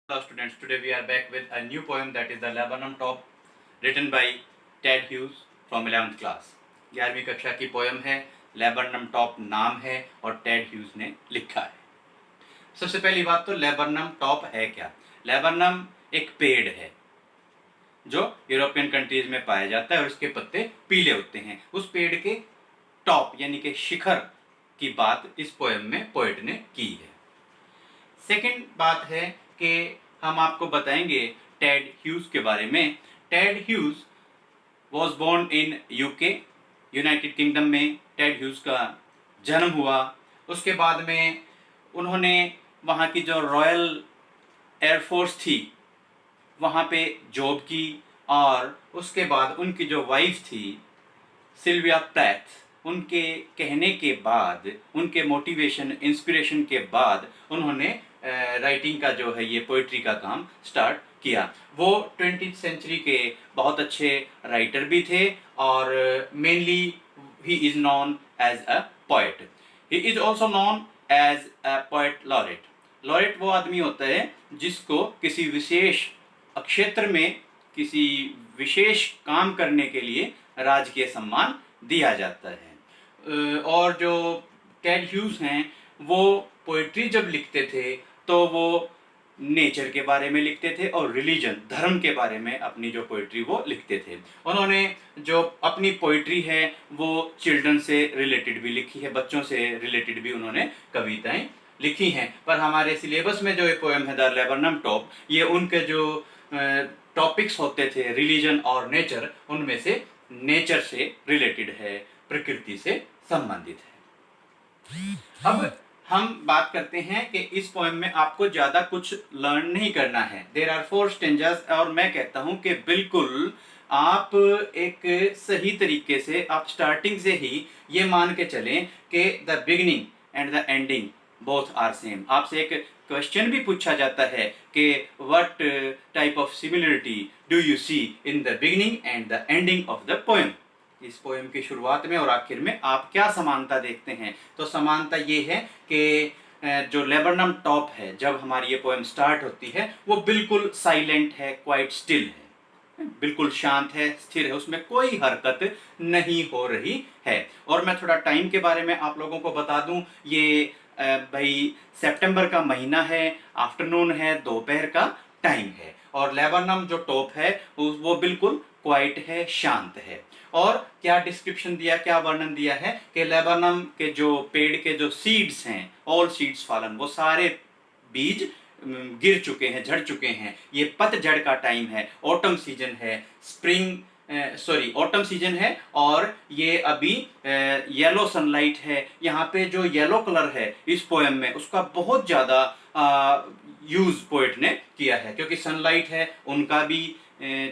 Hello students, today we are back with a new poem that is the Laburnum Top written by Ted Hughes from 11th class. 11वीं कक्षा की poem है, laburnum top नाम है और Ted Hughes ने लिखा है। सबसे पहली बात तो लेबरनम टॉप है क्या? लेबरनम एक पेड़ है जो यूरोपियन कंट्रीज में पाया जाता है और उसके पत्ते पीले होते हैं। उस पेड़ के टॉप यानी कि शिखर की बात इस पोएम में पोएट ने की है। सेकंड बात है कि हम आपको बताएंगे टेड ह्यूज के बारे में। Ted Hughes was born in UK, United Kingdom में टेड ह्यूज का जन्म हुआ। उसके बाद में उन्होंने वहाँ की जो रॉयल एयरफोर्स थी वहाँ पे जॉब की और उसके बाद उनकी जो वाइफ थी सिल्विया प्लैथ, उनके कहने के बाद, उनके मोटिवेशन इंस्पिरेशन के बाद उन्होंने राइटिंग का जो है ये पोइट्री का काम स्टार्ट किया। वो 20th सेंचुरी के बहुत अच्छे राइटर भी थे और mainly he is known as a poet. He is also known as a poet laureate. Laureate वो आदमी होता है जिसको किसी विशेष क्षेत्र में किसी विशेष काम करने के लिए राजकीय सम्मान दिया जाता है। और जो टेड ह्यूज हैं वो पोइट्री जब लिखते थे तो वो नेचर के बारे में लिखते थे और रिलीजन, धर्म के बारे में अपनी जो पोइट्री वो लिखते थे। उन्होंने जो अपनी पोइट्री है वो चिल्ड्रन से रिलेटेड भी लिखी है, बच्चों से रिलेटेड भी उन्होंने कविताएं लिखी हैं। पर हमारे सिलेबस में जो ये पोएम है द लेबरनम टॉप, ये उनके जो टॉपिक्स होते थे रिलीजन और नेचर, उनमें से नेचर से रिलेटेड है, प्रकृति से संबंधित है। अब हम बात करते हैं कि इस पोएम में आपको ज्यादा कुछ लर्न नहीं करना है। देयर आर 4 स्टेंजास और मैं कहता हूं कि बिल्कुल आप एक सही तरीके से आप स्टार्टिंग से ही ये मान के चलें कि the beginning and the ending both are same. आपसे एक क्वेश्चन भी पूछा जाता है कि what type of similarity do you see in the beginning and the ending of the poem. इस पोएम की शुरुआत में और आखिर में आप क्या समानता देखते हैं? तो समानता ये है कि जो लेबरनम टॉप है, जब हमारी ये पोएम स्टार्ट होती है वो बिल्कुल साइलेंट है, क्वाइट स्टिल है, बिल्कुल शांत है, स्थिर है, उसमें कोई हरकत नहीं हो रही है। और मैं थोड़ा टाइम के बारे में आप लोगों को बता दूं, ये भाई सितंबर का महीना है, आफ्टरनून है, दोपहर का टाइम है और लेबरनम जो टॉप है वो बिल्कुल क्वाइट है, शांत है। और क्या डिस्क्रिप्शन दिया, क्या वर्णन दिया है कि लेबरनम के जो पेड़ के जो सीड्स हैं, ऑल सीड्स फॉलन, वो सारे बीज गिर चुके हैं, झड़ चुके हैं। ये पतझड़ का टाइम है, ऑटम सीजन है, ऑटम सीजन है और ये अभी येलो सनलाइट है। यहाँ पे जो येलो कलर है इस पोएम में उसका बहुत ज्यादा यूज पोएट ने किया है, क्योंकि सनलाइट है, उनका भी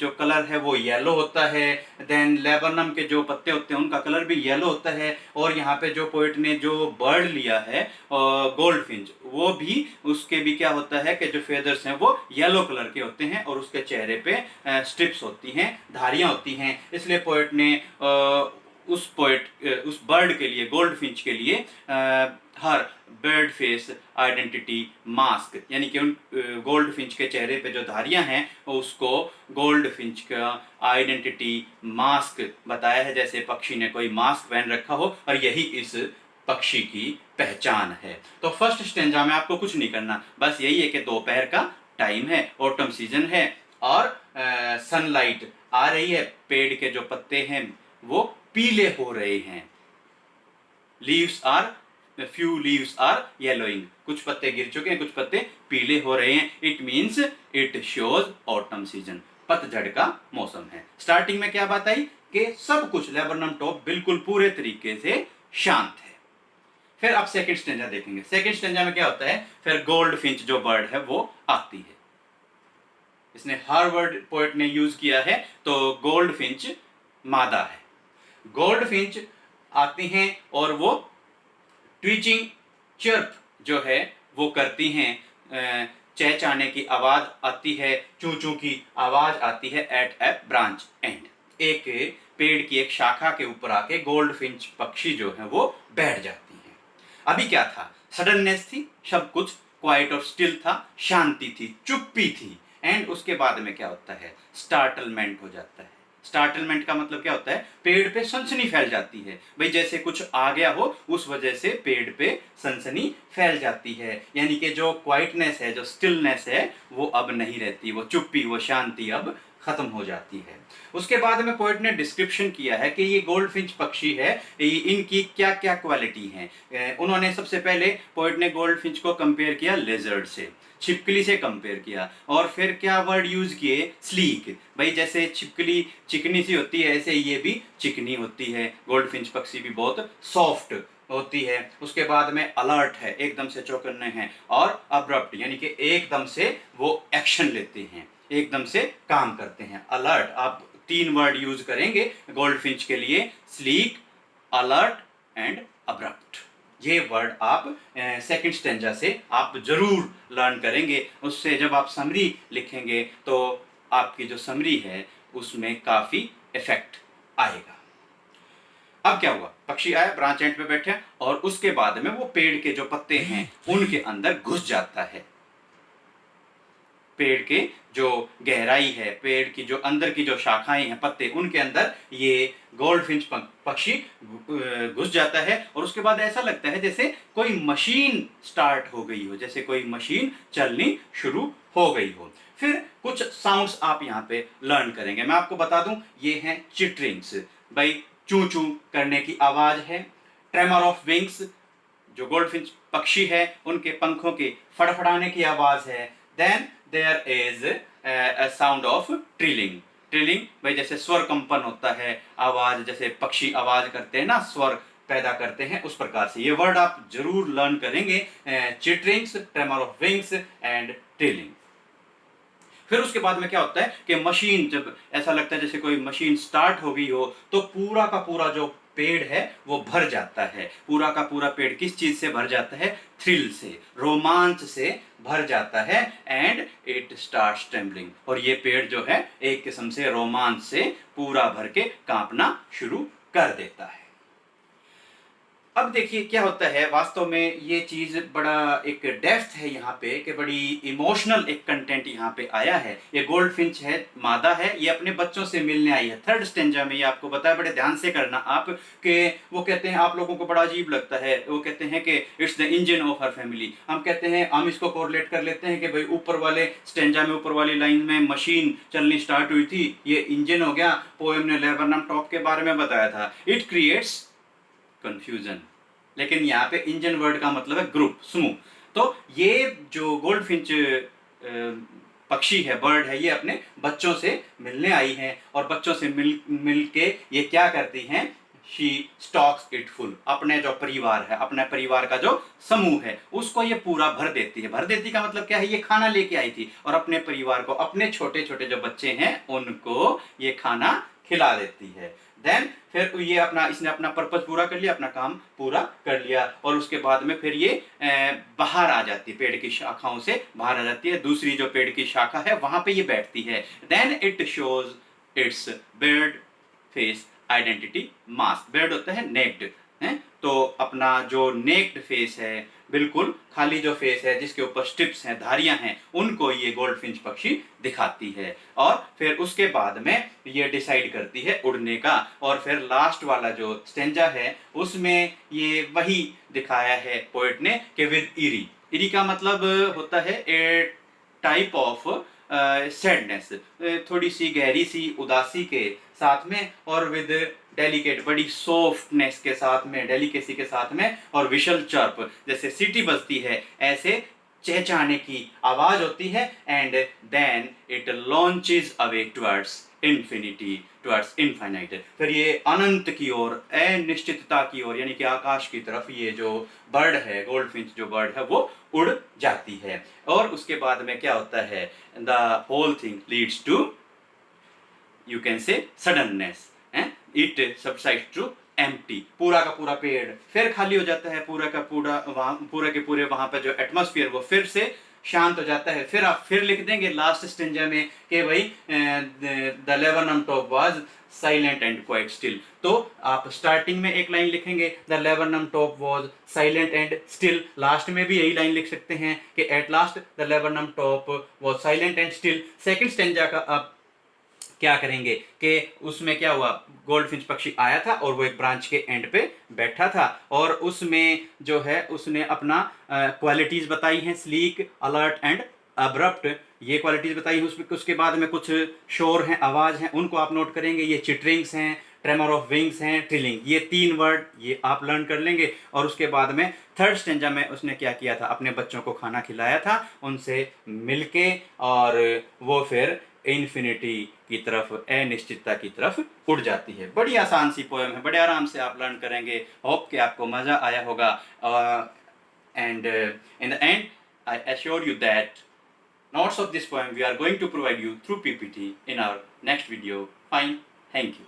जो कलर है वो येलो होता है। देन लेबरनम के जो पत्ते होते हैं उनका कलर भी येलो होता है। और यहाँ पे जो पोएट ने जो बर्ड लिया है गोल्ड फिंच, वो भी उसके भी क्या होता है कि जो फेदर्स हैं वो येलो कलर के होते हैं और उसके चेहरे पे स्ट्रिप्स होती हैं, धारियां होती हैं। इसलिए पोएट ने उस बर्ड के लिए, गोल्ड फिंच के लिए हर बर्ड फेस आइडेंटिटी मास्क, यानी कि उन गोल्ड फिंच के चेहरे पे जो धारियां हैं उसको गोल्ड फिंच का आइडेंटिटी मास्क बताया है, जैसे पक्षी ने कोई मास्क पहन रखा हो और यही इस पक्षी की पहचान है। तो फर्स्ट स्टेंजा में आपको कुछ नहीं करना, बस यही है कि दोपहर का टाइम है, ऑटम सीजन है और सनलाइट आ रही है, पेड़ के जो पत्ते हैं वो पीले हो रहे हैं। Leaves are few leaves are yellowing, कुछ पत्ते गिर चुके हैं, कुछ पत्ते पीले हो रहे हैं। It means it shows autumn season, पतझड़ का मौसम है। स्टार्टिंग में क्या बात आई कि सब कुछ लेबरनम टॉप बिल्कुल पूरे तरीके से शांत है। फिर आप सेकंड स्टेंजा देखेंगे। सेकंड स्टेंजा में क्या होता है, फिर गोल्ड फिंच जो बर्ड है वो आती है। इसने हर वर्ड पोएट ने यूज किया है, तो गोल्ड फिंच मादा है। गोल्ड फिंच आती हैं और वो ट्वीचिंग चर्प जो है वो करती हैं, चहचहाने की आवाज आती है, चू चू की आवाज आती है एट ए ब्रांच एंड। एक पेड़ की एक शाखा के ऊपर आके गोल्ड फिंच पक्षी जो है वो बैठ जाती है। अभी क्या था, सडननेस थी, सब कुछ क्वाइट और स्टिल था, शांति थी, चुप्पी थी। एंड उसके बाद में क्या होता है, स्टार्टलमेंट हो जाता है। स्टार्टलमेंट का मतलब क्या होता है, पेड़ पे सनसनी फैल जाती है। भाई जैसे कुछ आ गया हो, उस वजह से पेड़ पे सनसनी फैल जाती है, यानी कि जो क्वाइटनेस है, जो स्टिलनेस है, वो अब नहीं रहती, वो चुप्पी, वो शांति अब खत्म हो जाती है। उसके बाद में पोएट ने डिस्क्रिप्शन किया है कि ये गोल्डफिंच पक्षी है, इनकी क्या क्या क्वालिटी है। उन्होंने सबसे पहले पोएट ने गोल्डफिंच को कंपेयर किया लेजर्ड से, छिपकली से कंपेयर किया, और फिर क्या वर्ड यूज किए, स्लीक। भाई जैसे छिपकली चिकनी सी होती है, ऐसे ये भी चिकनी होती है। गोल्डफिंच पक्षी भी बहुत सॉफ्ट होती है। उसके बाद में अलर्ट है, एकदम से चौकन्ने हैं, और अब्रप्ट यानी कि एकदम से वो एक्शन लेते हैं, एकदम से काम करते हैं। अलर्ट, आप 3 वर्ड यूज करेंगे गोल्डफिंच के लिए, स्लीक, अलर्ट एंड अब्रप्ट। ये वर्ड आप सेकंड स्टेंजा से आप जरूर लर्न करेंगे। उससे जब आप समरी लिखेंगे तो आपकी जो समरी है उसमें काफी इफेक्ट आएगा। अब क्या हुआ, पक्षी आया, ब्रांच एंड पे बैठे, और उसके बाद में वो पेड़ के जो पत्ते हैं उनके अंदर घुस जाता है। पेड़ के जो गहराई है, पेड़ की जो अंदर की जो शाखाएं हैं, पत्ते, उनके अंदर ये गोल्डफिंच पक्षी घुस जाता है। और उसके बाद ऐसा लगता है जैसे कोई मशीन स्टार्ट हो गई हो, जैसे कोई मशीन चलनी शुरू हो गई हो। फिर कुछ साउंड्स आप यहाँ पे लर्न करेंगे, मैं आपको बता दूं, ये हैं चिटरिंग्स। भाई चू चू करने की आवाज है। ट्रेमर ऑफ विंग्स, जो गोल्डफिंच पक्षी है उनके पंखों के फड़फड़ाने की आवाज है। Then there is a sound of trilling. Trilling भाई जैसे स्वर कंपन होता है, आवाज, जैसे पक्षी आवाज करते हैं ना, स्वर पैदा करते हैं, उस प्रकार से। ये वर्ड आप जरूर लर्न करेंगे, चिटरिंग्स, tremor of wings and trilling. फिर उसके बाद में क्या होता है कि मशीन, जब ऐसा लगता है जैसे कोई मशीन स्टार्ट हो गई हो, तो पूरा का पूरा जो पेड़ है वो भर जाता है। पूरा का पूरा पेड़ किस चीज से भर जाता है, थ्रिल से, रोमांच से भर जाता है। एंड इट स्टार्ट्स ट्रेम्बलिंग, और ये पेड़ जो है एक किस्म से रोमांच से पूरा भर के कांपना शुरू कर देता है। अब देखिए क्या होता है, वास्तव में ये चीज बड़ा एक डेप्थ है यहाँ पे, कि बड़ी इमोशनल एक कंटेंट यहाँ पे आया है। ये गोल्डफिंच है, मादा है, ये अपने बच्चों से मिलने आई है। थर्ड स्टेंजा में ये आपको बताया, बड़े ध्यान से करना आप, कि वो कहते हैं, आप लोगों को बड़ा अजीब लगता है, वो कहते हैं कि it's the engine of her family. हम कहते हैं, हम इसको कोरिलेट कर लेते हैं कि भाई ऊपर वाले स्टेंजा में, ऊपर वाली लाइन में मशीन चलनी स्टार्ट हुई थी, ये इंजन हो गया। पोएम ने लेबरनम टॉप के बारे में बताया था, इट क्रिएट्स कंफ्यूजन। लेकिन यहाँ पे इंजन वर्ड का मतलब है ग्रुप, समूह। तो ये जो गोल्डफिंच पक्षी है, बर्ड है, ये अपने बच्चों से मिलने आई है, और बच्चों से मिल के ये क्या करती हैं, शी स्टॉक्स इट फुल। अपने जो परिवार है, अपने परिवार का जो समूह है, उसको ये पूरा भर देती है। भर देती का मतलब क्या है, ये खाना लेके आई थी, और अपने परिवार को, अपने छोटे छोटे जो बच्चे हैं उनको ये खाना खिला देती है। देन फिर ये अपना, इसने अपना पर्पस पूरा कर लिया, अपना काम पूरा कर लिया, और उसके बाद में फिर ये बाहर आ जाती है, पेड़ की शाखाओं से बाहर आ जाती है। दूसरी जो पेड़ की शाखा है वहां पे ये बैठती है। Then it shows its bird face identity mask. Bird होता है नेक्ड, है, तो अपना जो नेक्ड फेस है, बिल्कुल खाली जो फेस है, जिसके ऊपर स्ट्रिप्स हैं, धारियां हैं, उनको ये गोल्डफिंच पक्षी दिखाती है। और फिर उसके बाद में ये डिसाइड करती है उड़ने का। और फिर लास्ट वाला जो स्टेंजा है उसमें ये वही दिखाया है पोएट ने, कि विद इरी। इरी का मतलब होता है ए टाइप ऑफ सैडनेस, थोड़ी सी गहरी सी उदासी के साथ में, और विद डेलिकेट, बड़ी सॉफ्टनेस के साथ में, डेलिकेसी के साथ में, और विशल चर्प, जैसे सीटी बजती है ऐसे चहचहाने की आवाज होती है। And then it launches away towards infinity, towards infinite. फिर ये अनंत की ओर, अनिश्चितता की ओर, यानी कि आकाश की तरफ ये जो बर्ड है, गोल्डफिंच जो बर्ड है, वो उड़ जाती है। और उसके बाद में क्या होता है, the whole thing leads to, you can say, suddenness. It subside to empty. पूरा का पूरा पेड़ फिर खाली हो जाता है, पूरा का पूरा वहां, पूरे के पूरे वहां पर जो एटमॉस्फेयर वो फिर से शांत हो जाता है। फिर आप फिर लिख देंगे लास्ट स्टेंजा में कि भाई the laburnum top was silent and quite still. तो आप स्टार्टिंग में एक लाइन लिखेंगे the laburnum top was silent and still, last में भी यही लाइन लिख सकते हैं कि at last the laburnum top was silent and still. Second stanza का आप क्या करेंगे कि उसमें क्या हुआ, गोल्डफिंच पक्षी आया था और वो एक ब्रांच के एंड पे बैठा था और उसमें जो है उसने अपना क्वालिटीज बताई हैं, स्लीक, अलर्ट एंड अब्रप्ट, ये क्वालिटीज बताई हैं। उसके बाद में कुछ शोर हैं, आवाज हैं, उनको आप नोट करेंगे। ये चिटरिंग्स हैं, ट्रेमर ऑफ विंग्स हैं, ट्रिलिंग, ये 3 वर्ड ये आप लर्न कर लेंगे। और उसके बाद में थर्ड स्टेंजा में उसने क्या किया था, अपने बच्चों को खाना खिलाया था, उनसे मिलके, और वो फिर इन्फिनिटी की तरफ, अनिश्चितता की तरफ उड़ जाती है। बड़ी आसान सी पोएम है, बड़े आराम से आप लर्न करेंगे। होप कि आपको मजा आया होगा। And in the and I assure you that notes of this poem we are going to provide you through PPT in our next video. Fine. Thank you.